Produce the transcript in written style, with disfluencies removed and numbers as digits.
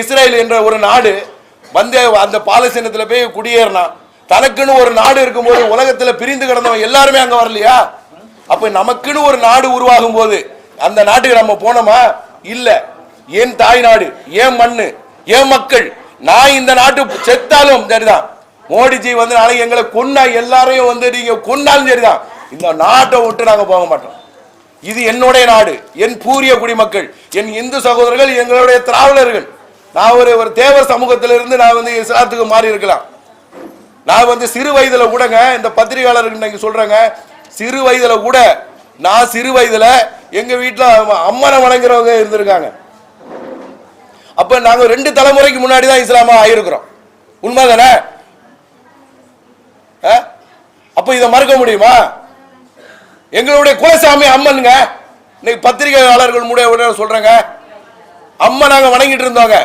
Israel என்ற ஒரு நாடு வந்து அந்த பாலஸ்தீனத்தில் போய் குடியேறினா தனக்குன்னு ஒரு நாடு இருக்கும்போது உலகத்தில் பிரிந்து கிடந்தவன் எல்லாருமே அங்க வரலையா? அப்ப நமக்குன்னு ஒரு நாடு உருவாகும் போது அந்த நாட்டுக்கு நம்ம போனோமா? இல்ல. ஏன் தாய் நாடு, ஏன் மண்ணு, ஏன் மக்கள்? நான் இந்த நாட்டு செத்தாலும் சரிதான், மோடிஜி வந்து நாளைக்கு எங்களை கொன்னா எல்லாரையும் வந்து நீங்க கொன்னாலும் சரிதான், இந்த நாட்டை விட்டு நாங்க போக மாட்டோம். இது என்னுடைய நாடு, என் பூரிய குடிமக்கள், என் இந்து சகோதரர்கள், எங்களுடைய திராவிடர்கள். நான் ஒரு தேவர் சமூகத்திலிருந்து நான் வந்து இஸ்லாத்துக்கு மாறி இருக்கலாம். நான் வந்து சிறு வயதுல கூடங்க, இந்த பத்திரிகையாளருக்கு நீங்க சொல்றேங்க, சிறு வயதுல கூட நான் சிறு வயதுல எங்க வீட்டுல அம்மனை வணங்குறவங்க இருந்திருக்காங்க. அப்ப நாங்க 2 தலைமுறைக்கு முன்னாடி தான் இஸ்லாமா ஆயிருக்கிறோம். உண்மைதானே? அப்ப இதை மறக்க முடியுமா? எங்களுடைய குலசாமி அம்மனுங்க. இன்னைக்கு பத்திரிகையாளர்கள் மூட சொல்றாங்க, அம்மா நாங்க வணங்கிட்டு இருந்தோங்க.